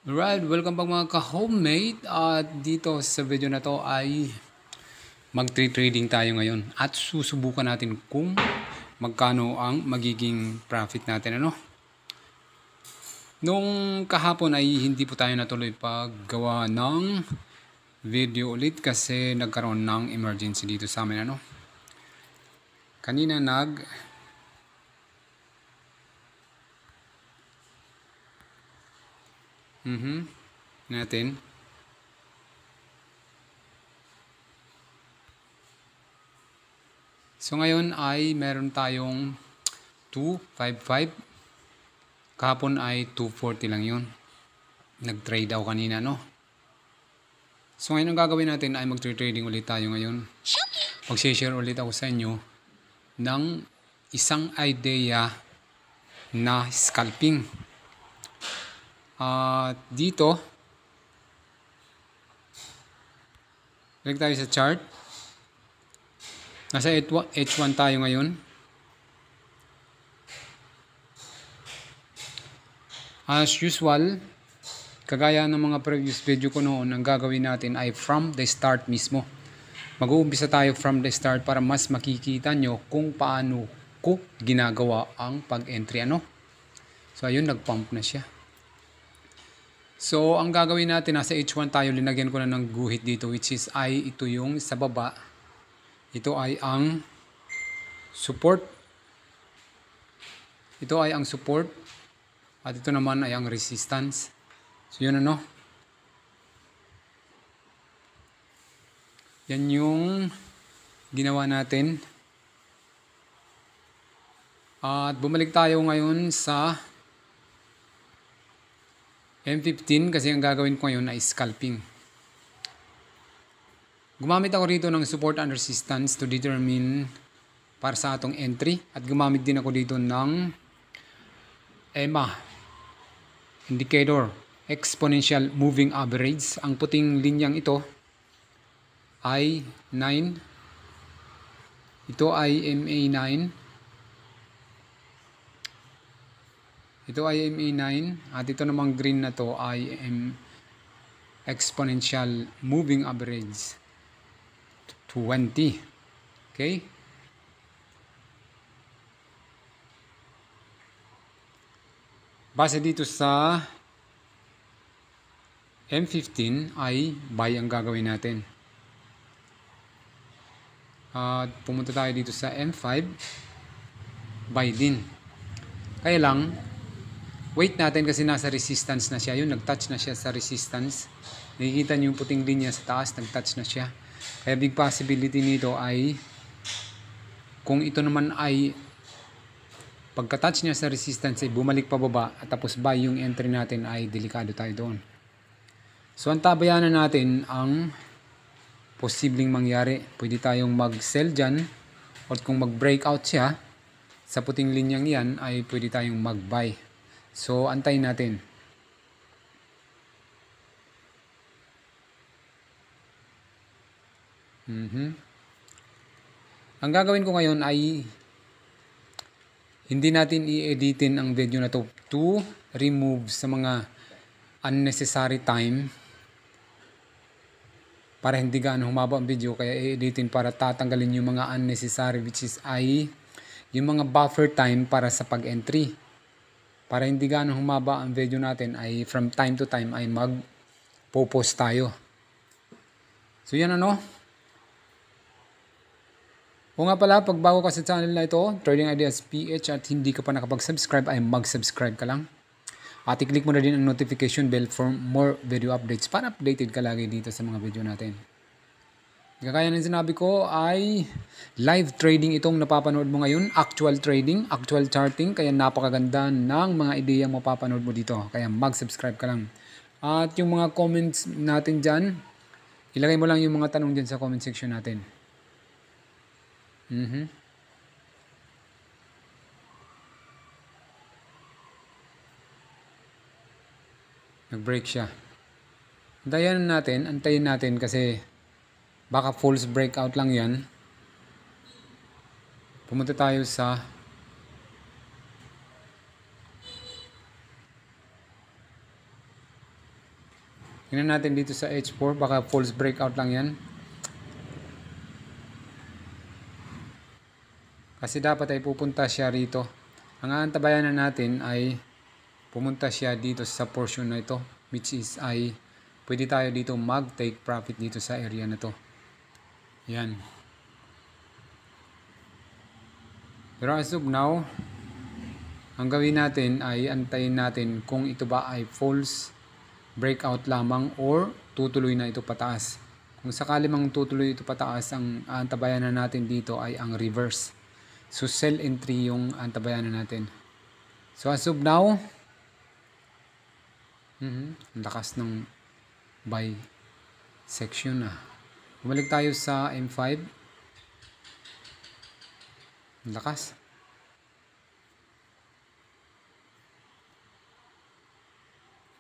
Alright, welcome back mga ka-homemate. At dito sa video na to ay mag-trading tayo ngayon. At susubukan natin kung magkano ang magiging profit natin. Nung kahapon ay hindi po tayo natuloy paggawa ng video ulit kasi nagkaroon ng emergency dito sa amin. Kanina natin. So ngayon ay meron tayong 255. Kahapon ay 240 lang yun. Nag-trade ako kanina, So ngayon ang gagawin natin ay mag-trading ulit tayo ngayon. Mag-share ulit ako sa inyo ng isang idea na scalping. Dito, balik tayo sa chart. Nasa H1 tayo ngayon. As usual, kagaya ng mga previous video ko noon, ang gagawin natin ay from the start mismo. Mag-uumpisa tayo from the start para mas makikita nyo kung paano ko ginagawa ang pag-entry. So ayun, nag-pump na siya. So ang gagawin natin, nasa H1 tayo, linagyan ko na ng guhit dito, which is ito yung sa baba. Ito ay ang support. Ito ay ang support. At ito naman ay ang resistance. So yun Yan yung ginawa natin. At bumalik tayo ngayon sa M15 kasi ang gagawin ko ngayon ay scalping. Gumamit ako rito ng support and resistance to determine para sa atong entry. At gumamit din ako dito ng EMA indicator, exponential moving average. Ang puting linyang ito ay 9. Ito ay MA9. Ito ay MA9 at ito namang green na to ay exponential moving average 20. Okay? Base dito sa M15 ay buy ang gagawin natin. At pumunta tayo dito sa M5, buy din. Kaya lang, wait natin kasi nasa resistance na siya. Yun, nag-touch na siya sa resistance. Nakikita nyo yung puting linya sa taas, nag-touch na siya. Kaya big possibility nito ay, kung ito naman ay pagka-touch niya sa resistance ay bumalik pababa at tapos buy yung entry natin, ay delikado tayo doon. So ang tabayanan natin ang posibleng mangyari. Pwede tayong mag-sell dyan, o kung mag-breakout siya sa puting linyang yan ay pwede tayong mag-buy. So antayin natin. Ang gagawin ko ngayon ay hindi natin i-editin ang video na to remove sa mga unnecessary time para hindi gaano humaba ang video, kaya i-editin para tatanggalin yung mga unnecessary, which is yung mga buffer time para sa pag-entry. Para hindi gaano humaba ang video natin ay from time to time ay mag-post tayo. So yan O nga pala, pag bago ka sa channel na ito, Trading Ideas PH, at hindi ka pa nakapag-subscribe ay mag-subscribe ka lang. At i-click mo na din ang notification bell for more video updates para updated ka lagi dito sa mga video natin. Kagaya ng sinabi ko ay live trading itong napapanood mo ngayon. Actual trading, actual charting. Kaya napakaganda ng mga ideya mapapanood mo dito. Kaya mag-subscribe ka lang. At yung mga comments natin dyan, ilagay mo lang yung mga tanong dyan sa comment section natin. Nag-break siya. Antayin natin kasi baka false breakout lang yan. Pumunta tayo sa Tingnan natin dito sa H4, baka false breakout lang yan. Kasi dapat ay pupunta siya rito. Ang aantabayan na natin ay pumunta siya dito sa portion na ito, which is ay pwede tayo dito mag-take profit dito sa area na to. Yan. Pero as of now, ang gawin natin ay antayin natin kung ito ba ay false breakout lamang or tutuloy na ito pataas. Kung sakali mang tutuloy ito pataas, ang antabayan na natin dito ay ang reverse. So sell entry yung antabayan na natin. So as of now, ang lakas ng buy section na. Bumalik tayo sa M5. Ang lakas.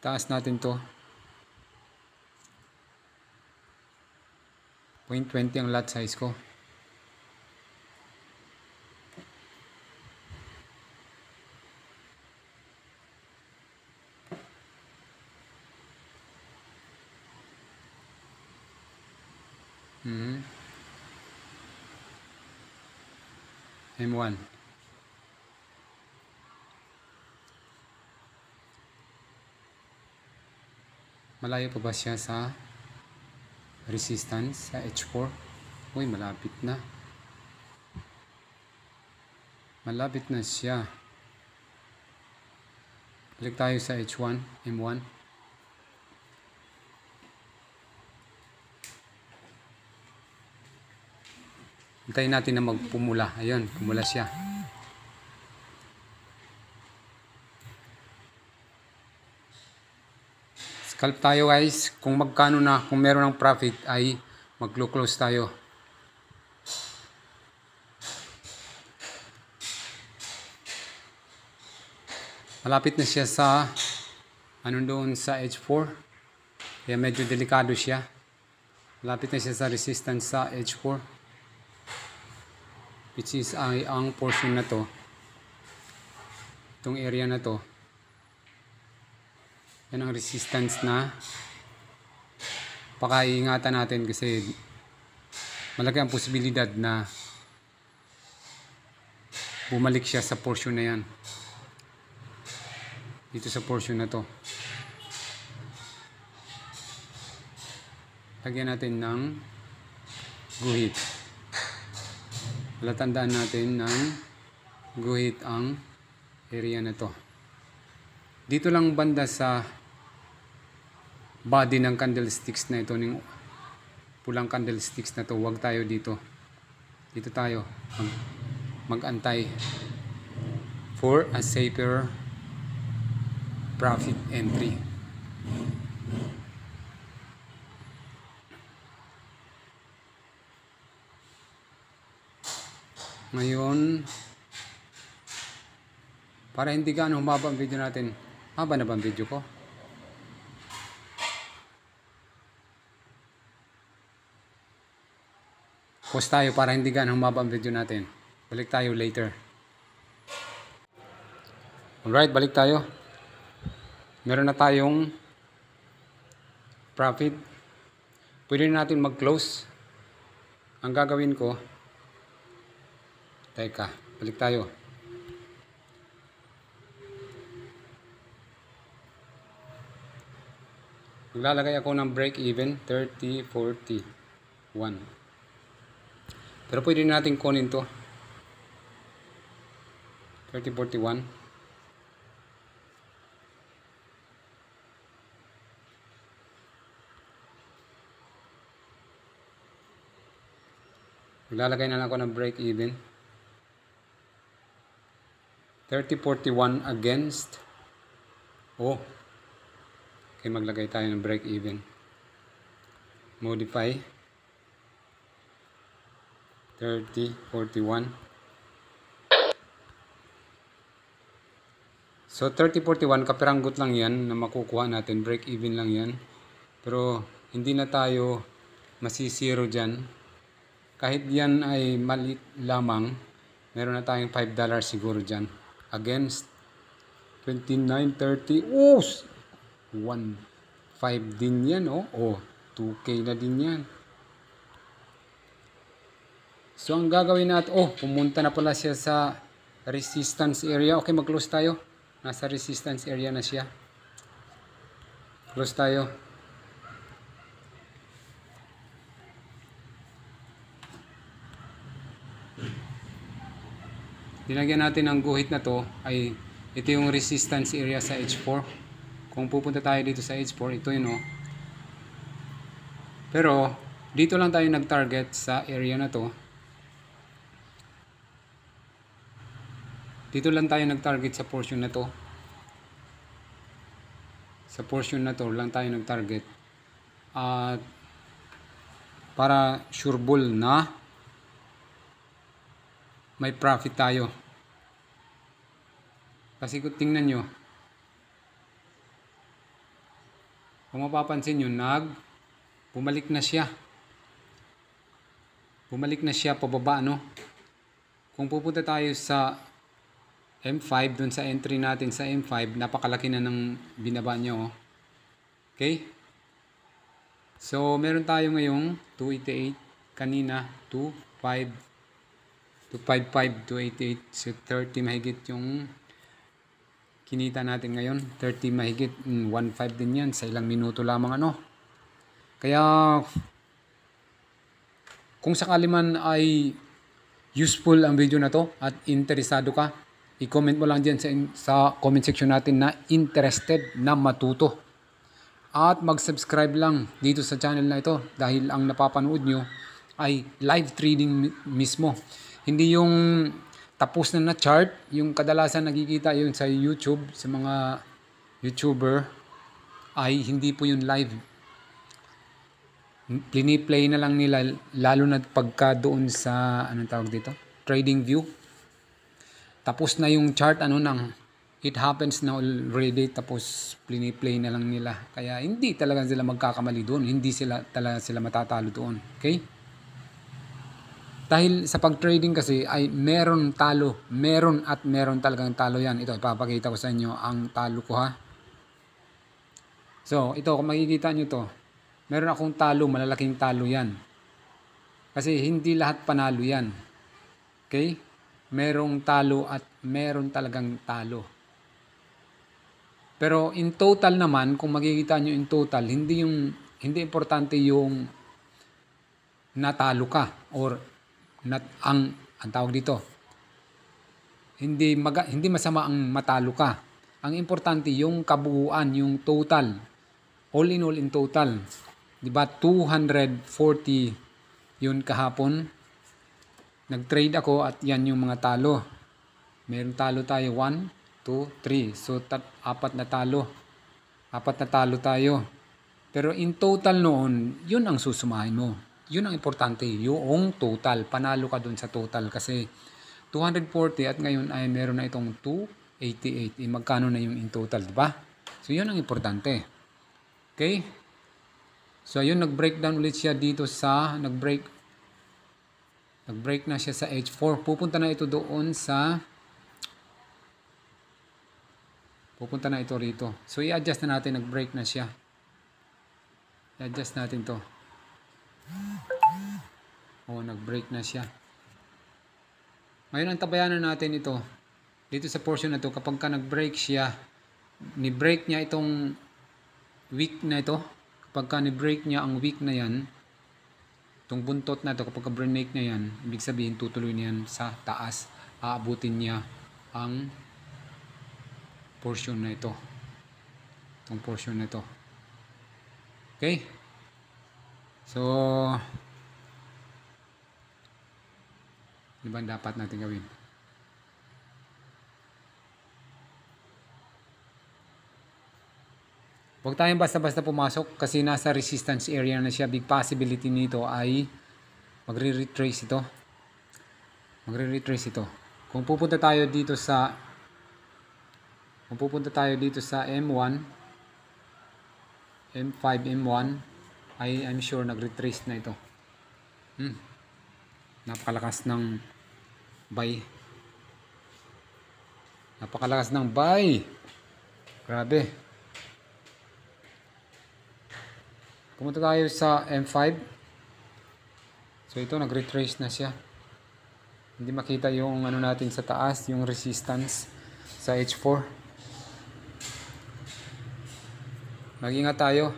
Taas natin to. 0.20 ang lot size ko. M1. Malayo pa ba siya sa resistance sa H4? Uy, malapit na. Malapit na siya. Balik tayo sa H1, M1. Hintayin natin na magpumula. Ayun, pumula siya. Scalp tayo guys. Kung magkano na, kung meron ng profit ay mag-close tayo. Malapit na siya sa doon sa H4. Kaya medyo delikado siya. Malapit na siya sa resistance sa H4. Which is ay ang portion na to. Itong area na to. Yan ang resistance na pakaingatan natin kasi malaki ang posibilidad na bumalik siya sa portion na yan. Dito sa portion na to. Lagyan natin ng guhit. Palatandaan natin ng guhit ang area na to. Dito lang banda sa body ng candlesticks na ito, ng pulang candlesticks na to, huwag tayo dito. Dito tayo mag-antay for a safer profit entry. Ngayon, para hindi gaano humaba ang video natin. Haba na ba ang video ko? Pause tayo para hindi gaano humaba ang video natin. Balik tayo later. Alright, balik tayo. Meron na tayong profit. Pwede natin mag-close. Ang gagawin ko, teka, balik tayo. Maglalagay ako ng break even 30.41. Pero pwede natin kunin to 30.41. Maglalagay na lang ako ng break even 30.41 against. Okay, maglagay tayo ng break even. Modify 30.41. So 30.41 kapiranggot lang yan na makukuha natin, break even lang yan. Pero hindi na tayo masisiro dyan. Kahit yan ay maliit lamang, meron na tayong $5 siguro dyan. Against 29.30. 1 5 din yan, oh. Oh, 2K na din yan. So, ang gagawin natin, oh, pumunta na pala siya sa resistance area. Okay, mag-close tayo. Nasa resistance area na siya. Close tayo. Dinagyan natin ng guhit na to, ay ito yung resistance area sa H4. Kung pupunta tayo dito sa H4, ito yun, oh. Pero, dito lang tayo nag-target sa area na to. Dito lang tayo nag-target sa portion na to. Sa portion na to lang tayo nag-target. At para sureball na may profit tayo. Kasi kung tingnan nyo, kung mapapansin nyo, bumalik na siya. Bumalik na siya pababa, no? Kung pupunta tayo sa M5, dun sa entry natin sa M5, napakalaki na ng binaba niya, oh. Okay? So, meron tayo ngayong 288, kanina 255, 288, so 30 mahigit yung kinita natin ngayon. 30 mahigit, 1.5 din yan sa ilang minuto lamang, ano. Kaya, kung sakali man ay useful ang video na to at interesado ka, i-comment mo lang dyan sa comment section natin na interested na matuto. At mag-subscribe lang dito sa channel na ito dahil ang napapanood nyo ay live trading mismo. Hindi yung tapos na chart, yung kadalasan nakikita yun sa YouTube, sa mga YouTuber, ay hindi po yun live. Play na lang nila, lalo na pagka doon sa, anong tawag dito? Trading View. Tapos na yung chart, it happens na already, tapos play na lang nila. Kaya hindi talaga sila magkakamali doon. Hindi talaga sila matatalo doon. Okay? Dahil sa pag-trading kasi ay meron talo. Meron talagang talo yan. Ito, ipapakita ko sa inyo ang talo ko, ha. So, ito, kung makikita nyo to, meron akong talo, malalaking talo yan. Kasi hindi lahat panalo yan. Okay? Merong talo at meron talagang talo. Pero in total naman, kung makikita nyo in total, hindi importante yung natalo ka or ang tawag dito. Hindi masama ang matalo ka. Ang importante yung kabuuan, yung total. All in total. 'Di ba? 240 yun kahapon. Nag-trade ako at yan yung mga talo. Meron talo tayo 1, 2, 3. So, 4 na talo. 4 na talo tayo. Pero in total noon, yun ang susumahin mo. Yun ang importante. Yung total. Panalo ka dun sa total. Kasi 240 at ngayon ay meron na itong 288. Magkano na yung in total, diba? So, yun ang importante. Okay? So, ayun, nag-breakdown ulit siya dito sa, nag-break na siya sa H4. Pupunta na ito rito. So, i-adjust na natin. Nag-break na siya. I-adjust natin to. Nag-break na siya. Ngayon, ang tabayanan natin ito. Dito sa portion na to, kapag ka nag-break siya, ni-break niya itong wick na ito. Kapag ka ni-break niya ang wick na yan, itong buntot na ito, kapag ka-break niya yan, ibig sabihin tutuloy niyan sa taas. Aabutin niya ang portion na ito. Itong portion na ito. Okay? So, ano ba dapat natin gawin? Huwag tayong basta-basta pumasok kasi nasa resistance area na siya. Big possibility nito ay magre-retrace ito. Kung pupunta tayo dito sa M1, M5, M1, ay I'm sure nag-retrace na ito. Napakalakas ng buy. Grabe. Pumunta tayo sa M5. So ito, nag-retrace na siya. Hindi makita yung ano natin sa taas, yung resistance sa H4. Mag-ingat tayo.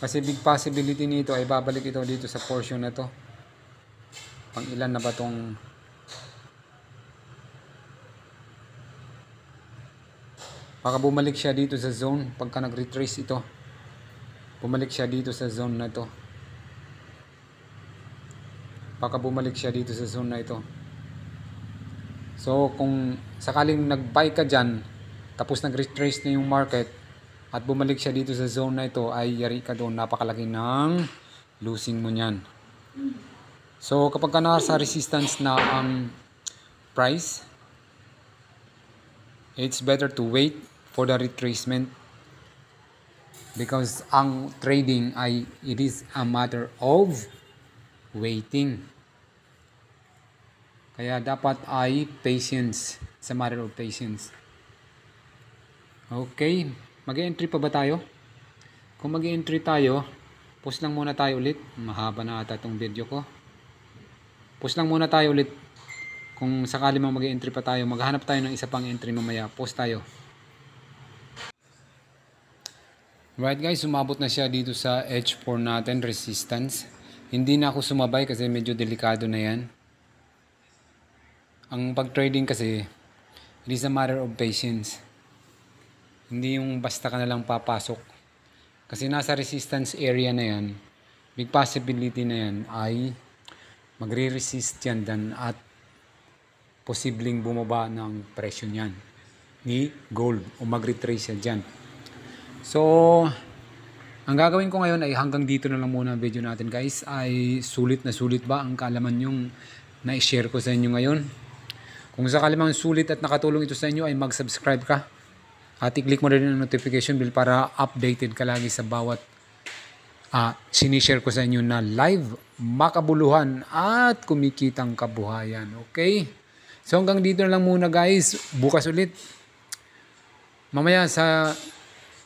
Kasi big possibility nito ay babalik ito dito sa portion na to. Pang ilan na ba tong baka bumalik siya dito sa zone pagka nag-retrace ito. Bumalik siya dito sa zone na to. Baka bumalik siya dito sa zone na ito. So kung sakaling nag-buy ka dyan, tapos nag-retrace na yung market at bumalik siya dito sa zone na ito, ay yari ka doon. Napakalaki ng losing mo nyan. So kapag ka nasa resistance na ang price, it's better to wait for the retracement, because ang trading ay it is a matter of waiting. Kaya dapat ay patience. It's a matter of patience. Okay, mag-entry pa ba tayo? Kung mag-entry tayo, pause lang muna tayo ulit. Mahaba na ata itong video ko. Pause lang muna tayo ulit. Kung sakali mang mag-entry pa tayo, maghanap tayo ng isa pang entry mamaya. Pause tayo. Right guys, sumabot na siya dito sa H4 natin, resistance. Hindi na ako sumabay kasi medyo delikado na yan. Ang pag-trading kasi, it is a matter of patience. Hindi yung basta ka na lang papasok. Kasi nasa resistance area na yan, big possibility na yan ay magre-resist yan dan at posibleng bumaba ng presyo niyan ni gold o mag-retrace yan dyan. So, ang gagawin ko ngayon ay hanggang dito na lang muna ang video natin guys. Ay sulit na sulit ba ang kaalaman yung na-share ko sa inyo ngayon? Kung sakali mang sulit at nakatulong ito sa inyo ay mag-subscribe ka. At i-click mo rin ang notification bell para updated ka lagi sa bawat sinishare ko sa inyo na live, makabuluhan at kumikitang kabuhayan. Okay? So hanggang dito na lang muna guys. Bukas ulit. Mamaya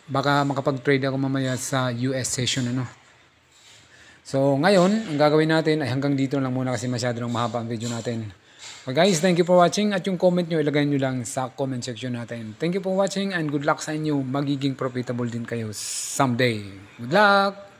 baka makapag-trade ako mamaya sa US session ano. So ngayon, ang gagawin natin ay hanggang dito na lang muna kasi masyado nang mahaba ang video natin. Okay guys, thank you for watching at yung comment nyo ilagay nyo lang sa comment section natin. Thank you for watching and good luck sa inyo. Magiging profitable din kayo someday. Good luck!